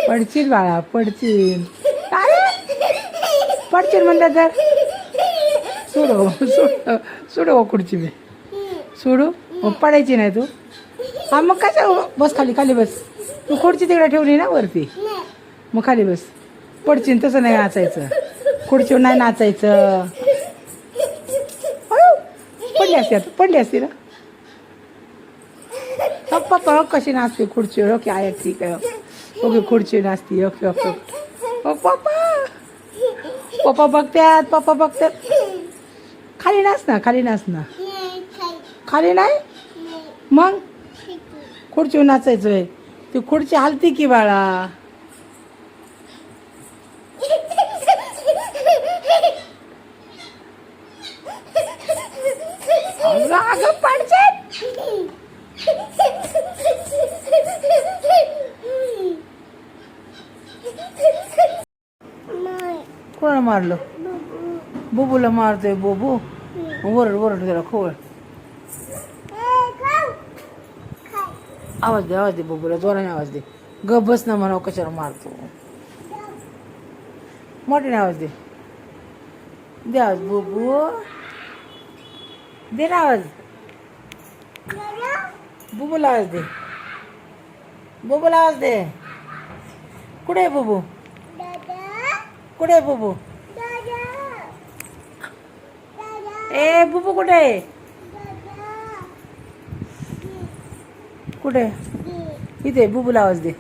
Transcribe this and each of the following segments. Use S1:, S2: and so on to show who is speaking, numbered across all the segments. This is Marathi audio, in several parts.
S1: पडशील बाळा पडशील. अरे पडशील म्हणलं तर सोडू सोड सोडू खुर्ची मी सोडू. मग पडायची नाही तू. हा मग कशा बस खाली खाली बस. तू खुर्ची तिकडे ठेवली ना वरती. मग खाली बस. पडशील तसं नाही नाचायचं. खुर्चीवर नाही नाचायचं. पडली असते आता पडली असते ना. पप्पा कशी नाचते खुर्चीवर. ओके आहे ठीक आहे. ओके खुर्ची नाचते. ओके ओके ओ पप्पा पप्पा बघतात पप्पा बघतात. खाली नाच ना खाली नाच ना. खाली नाही मग खुर्चीवर नाचायचं आहे. ती खुर्ची हलती की बाळा. अगं पडशील. कोण मारलं. बुबूला मारतोय बुबू. वरड वरड त्याला खोळ. आवाज दे बुबूला जोराने आवाज दे. गप बस ना म्हणावं कशाला मारतो. मोठ्याने आवाज दे. दे आवाज बुबू दे ना आवाज. बुबूला आवाज दे. बुबूला आवाज दे. कुठे आहे बुबू. कुठे आहे बुबू. ए बुबू कुठे आहे. कुठे इथे. बुबूला आवाज दे.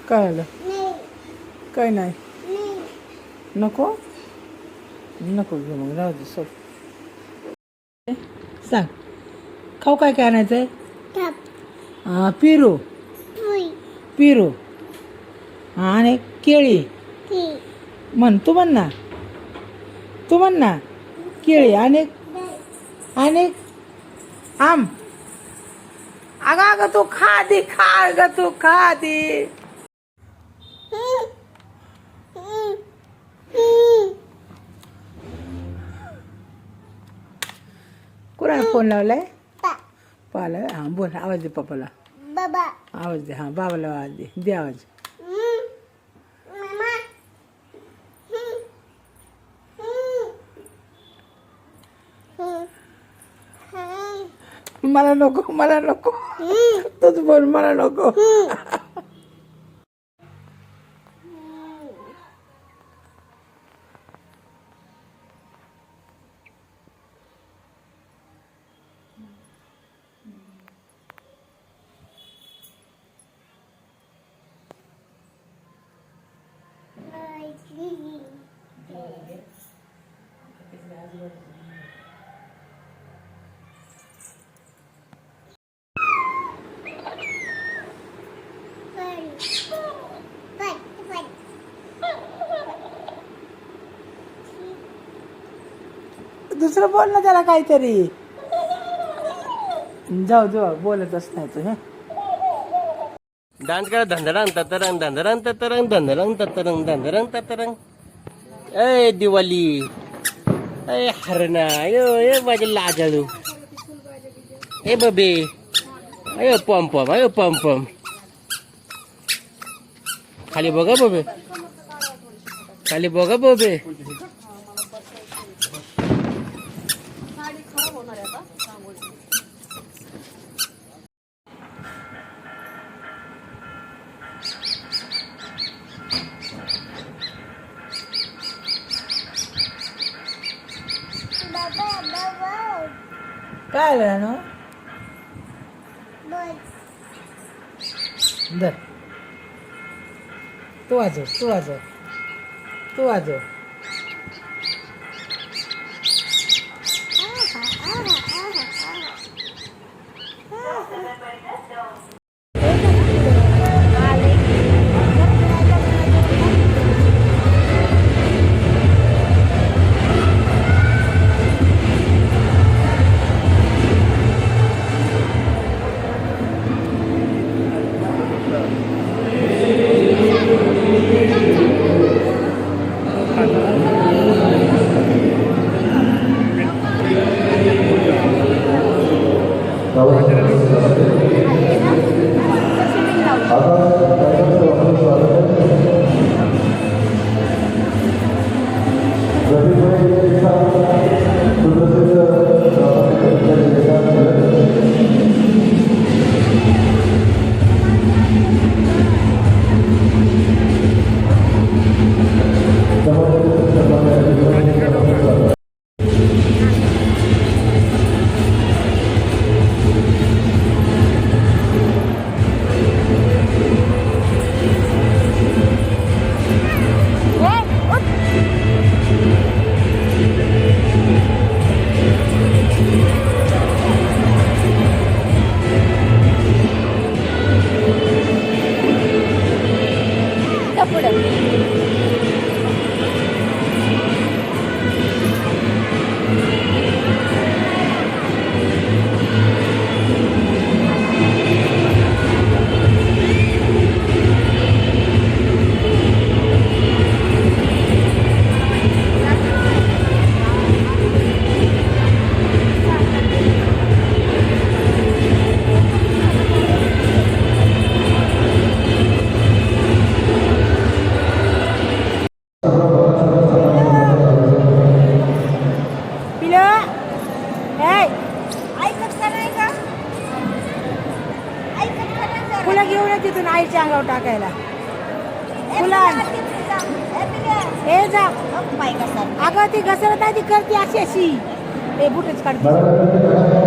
S1: काय आलं. काय नाही नको नको घेऊ मग राहू दे सोड. सांग खाऊ काय काय आणायचं आहे. पिरू पिरू आणि केळी म्हण. तू म्हण ना तू म्हण ना. केळी आणि आम. अगं अगं तू खा दे खा ग तू खा दे. कोणाला फोन लावलाय. पाला हां बोल. आवाज दे पप्पाला. आवाज दे. हां बाबाला आवाज दे. दे आवाज. मला नको मला नको. तूच बोल मला नको. दुसरं बोल ना त्याला काहीतरी. जाऊ जाऊ बोलतच नाही तू. हे
S2: डान्स करा. धंदरंग ततरंग धंदरंग ततरंग धंदरंग ततरंग धंदरंग ततरंग. ए दिवाळी. ए हरणा. अयो ए माझे लाजाळू. ए बबे. अयो पम पम. अयो पम पम. खाली बघा बबे. खाली बघा बबे.
S1: काय आलं ना. धर. तू वाजव तू वाजव तू वाजव. फुलं घेऊन ये तिथून आईच्या अंगावर टाकायला. फुलं हे जा अगं ती घसरत आहे ती करते अशी अशी ते बुटच काढते.